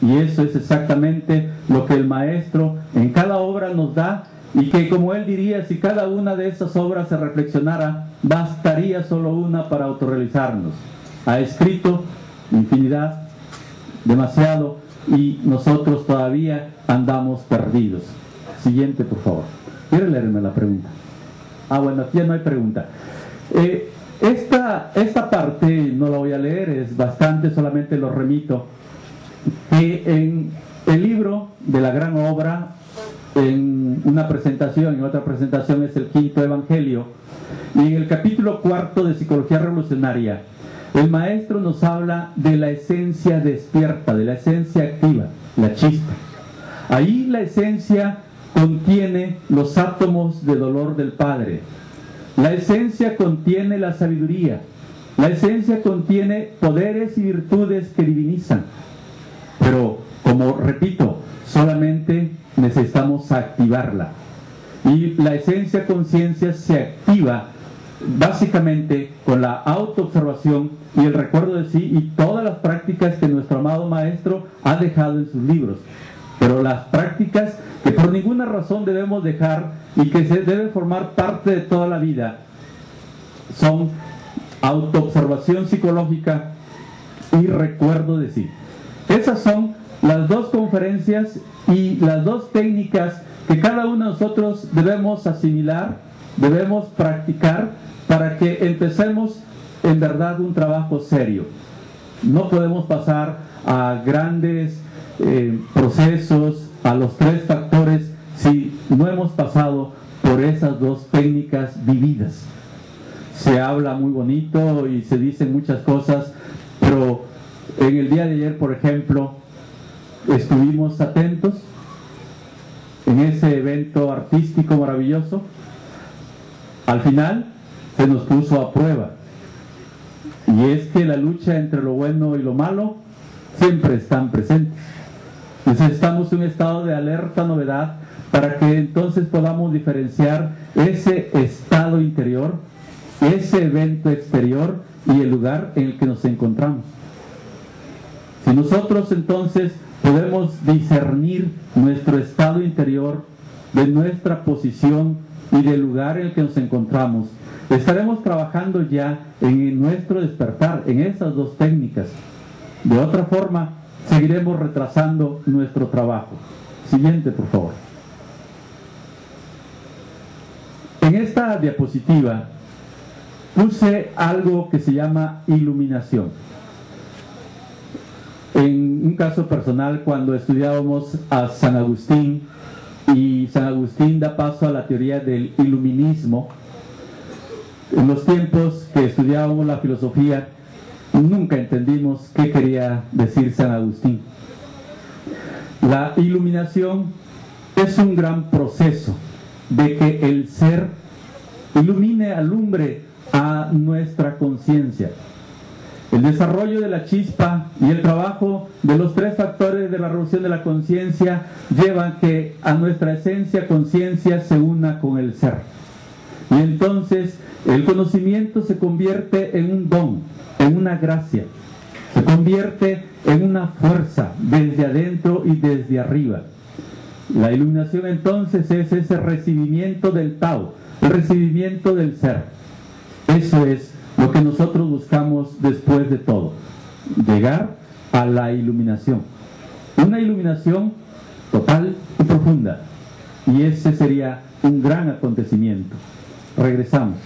Y eso es exactamente lo que el maestro en cada obra nos da, y que, como él diría, si cada una de esas obras se reflexionara, bastaría solo una para autorrealizarnos. Ha escrito infinidad, demasiado, y nosotros todavía andamos perdidos. Siguiente, por favor. ¿Quiere leerme la pregunta? Bueno, aquí ya no hay pregunta. Esta parte no la voy a leer, es bastante, solamente lo remito. En el libro de la gran obra, en una presentación, en otra presentación es el quinto evangelio, y en el capítulo 4 de Psicología Revolucionaria, el maestro nos habla de la esencia despierta, de la esencia activa, la chispa. Ahí la esencia contiene los átomos de dolor del Padre. La esencia contiene la sabiduría. La esencia contiene poderes y virtudes que divinizan. Pero, como repito, solamente necesitamos activarla. Y la esencia conciencia se activa básicamente con la autoobservación y el recuerdo de sí y todas las prácticas que nuestro amado maestro ha dejado en sus libros. Pero las prácticas que por ninguna razón debemos dejar y que se deben formar parte de toda la vida son autoobservación psicológica y recuerdo de sí. Esas son las dos conferencias y las dos técnicas que cada uno de nosotros debemos asimilar, debemos practicar para que empecemos en verdad un trabajo serio. No podemos pasar a grandes procesos, a los 3 factores, si no hemos pasado por esas dos técnicas vividas. Se habla muy bonito y se dicen muchas cosas, pero en el día de ayer, por ejemplo, estuvimos atentos en ese evento artístico maravilloso. Al final se nos puso a prueba, y es que la lucha entre lo bueno y lo malo siempre están presentes. Necesitamos un estado de alerta novedad para que entonces podamos diferenciar ese estado interior, ese evento exterior y el lugar en el que nos encontramos. Si nosotros entonces podemos discernir nuestro estado interior de nuestra posición y del lugar en el que nos encontramos, estaremos trabajando ya en nuestro despertar, en esas dos técnicas. De otra forma, seguiremos retrasando nuestro trabajo. Siguiente, por favor. En esta diapositiva puse algo que se llama iluminación. En un caso personal, cuando estudiábamos a San Agustín, y San Agustín da paso a la teoría del iluminismo, en los tiempos que estudiábamos la filosofía, nunca entendimos qué quería decir San Agustín. La iluminación es un gran proceso de que el ser ilumine, alumbre a nuestra conciencia. El desarrollo de la chispa y el trabajo de los 3 factores de la revolución de la conciencia llevan que a nuestra esencia conciencia se una con el ser. Y entonces el conocimiento se convierte en un don, en una gracia. Se convierte en una fuerza desde adentro y desde arriba. La iluminación entonces es ese recibimiento del Tao, el recibimiento del ser. Eso es lo que nosotros buscamos después de todo, llegar a la iluminación. Una iluminación total y profunda. Y ese sería un gran acontecimiento. Regresamos.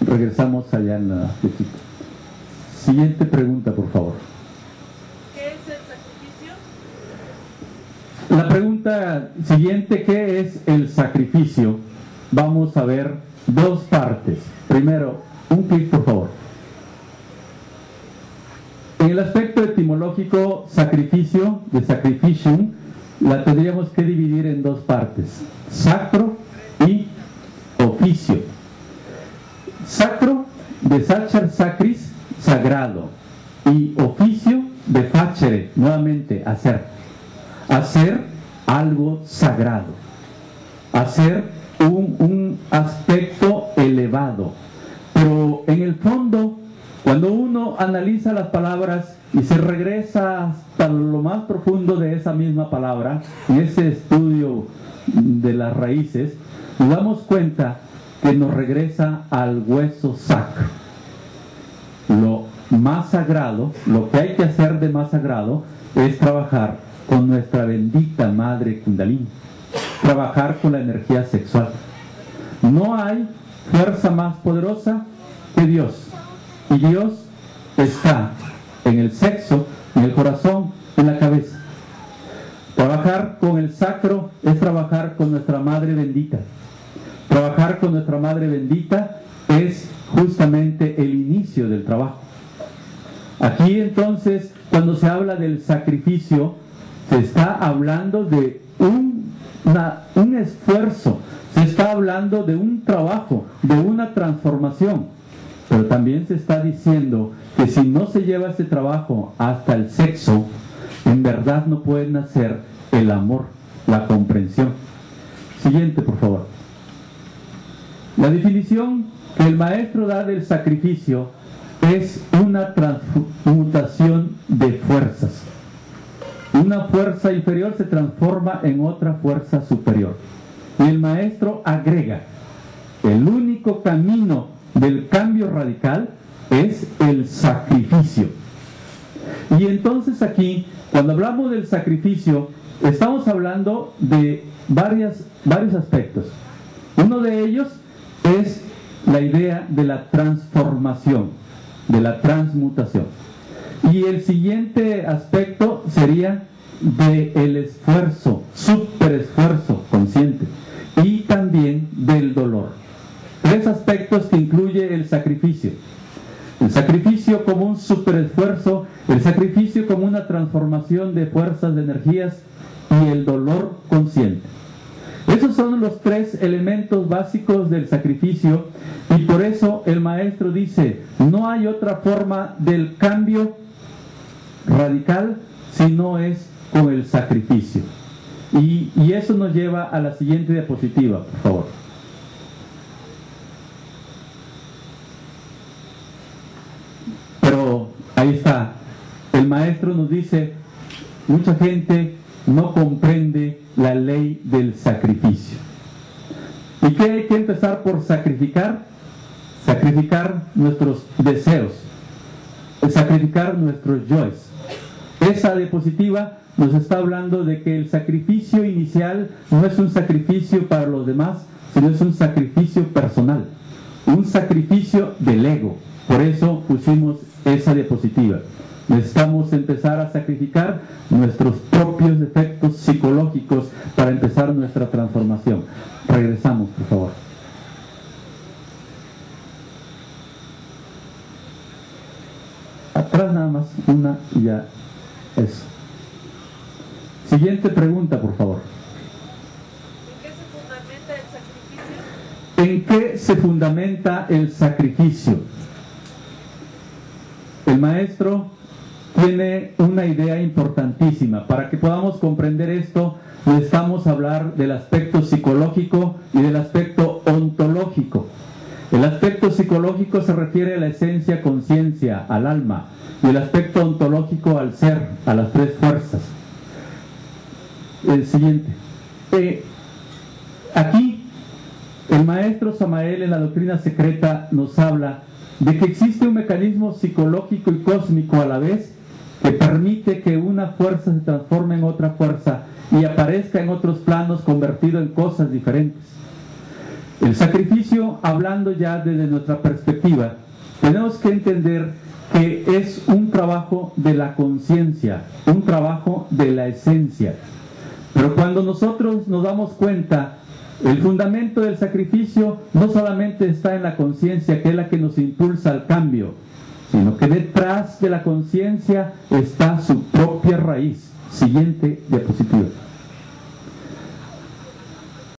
Regresamos allá en la flechita. Siguiente pregunta, por favor. ¿Qué es el sacrificio? La pregunta siguiente, ¿qué es el sacrificio? Vamos a ver 2 partes. Primero, un clic, por favor. En el aspecto etimológico, sacrificio, de sacrificium, la tendríamos que dividir en 2 partes: sacro y oficio. Sacro, de sacer sacris, sagrado, y oficio, de facere, nuevamente, hacer. Hacer algo sagrado, hacer un aspecto elevado. Pero Pero en el fondo, cuando uno analiza las palabras y se regresa hasta lo más profundo de esa misma palabra, y ese estudio de las raíces, nos damos cuenta que nos regresa al hueso sacro. Lo más sagrado, lo que hay que hacer de más sagrado, es trabajar con nuestra bendita madre Kundalini, trabajar con la energía sexual. No hay fuerza más poderosa que Dios, y Dios está en el sexo, en el corazón, en la cabeza. Trabajar con el sacro es trabajar con nuestra madre bendita. Trabajar con nuestra madre bendita es justamente el inicio del trabajo. Aquí entonces, cuando se habla del sacrificio, se está hablando de un esfuerzo, se está hablando de un trabajo, de una transformación, pero también se está diciendo que si no se lleva este trabajo hasta el sexo, en verdad no puede nacer el amor, la comprensión. Siguiente, por favor. La definición que el maestro da del sacrificio es una transmutación de fuerzas. Una fuerza inferior se transforma en otra fuerza superior. Y el maestro agrega, el único camino del cambio radical es el sacrificio. Y entonces aquí, cuando hablamos del sacrificio, estamos hablando de varios aspectos. Uno de ellos es la idea de la transformación, de la transmutación. Y el siguiente aspecto sería del esfuerzo, superesfuerzo consciente, y también del dolor. Tres aspectos que incluye el sacrificio. El sacrificio como un superesfuerzo, el sacrificio como una transformación de fuerzas, de energías, y el dolor consciente. Esos son los tres elementos básicos del sacrificio, y por eso el maestro dice, no hay otra forma del cambio radical si no es con el sacrificio. Y eso nos lleva a la siguiente diapositiva, por favor. Pero ahí está, el maestro nos dice, mucha gente no comprende la ley del sacrificio. ¿Y qué hay que empezar por sacrificar? Sacrificar nuestros deseos, sacrificar nuestros yoes. Esa diapositiva nos está hablando de que el sacrificio inicial no es un sacrificio para los demás, sino es un sacrificio personal, un sacrificio del ego. Por eso pusimos esa diapositiva. Necesitamos empezar a sacrificar nuestros propios defectos psicológicos para empezar nuestra transformación. Regresamos, por favor. Atrás nada más, una y ya eso. Siguiente pregunta, por favor. ¿En qué se fundamenta el sacrificio? ¿En qué se fundamenta el sacrificio? El maestro tiene una idea importantísima. Para que podamos comprender esto, necesitamos hablar del aspecto psicológico y del aspecto ontológico. El aspecto psicológico se refiere a la esencia, conciencia, al alma, y el aspecto ontológico al ser, a las tres fuerzas. El siguiente. Aquí, el maestro Samael en la doctrina secreta nos habla de que existe un mecanismo psicológico y cósmico a la vez que permite que una fuerza se transforme en otra fuerza y aparezca en otros planos convertido en cosas diferentes. El sacrificio, hablando ya desde nuestra perspectiva, tenemos que entender que es un trabajo de la conciencia, un trabajo de la esencia. Pero cuando nosotros nos damos cuenta, el fundamento del sacrificio no solamente está en la conciencia, que es la que nos impulsa al cambio, sino que detrás de la conciencia está su propia raíz. Siguiente diapositiva.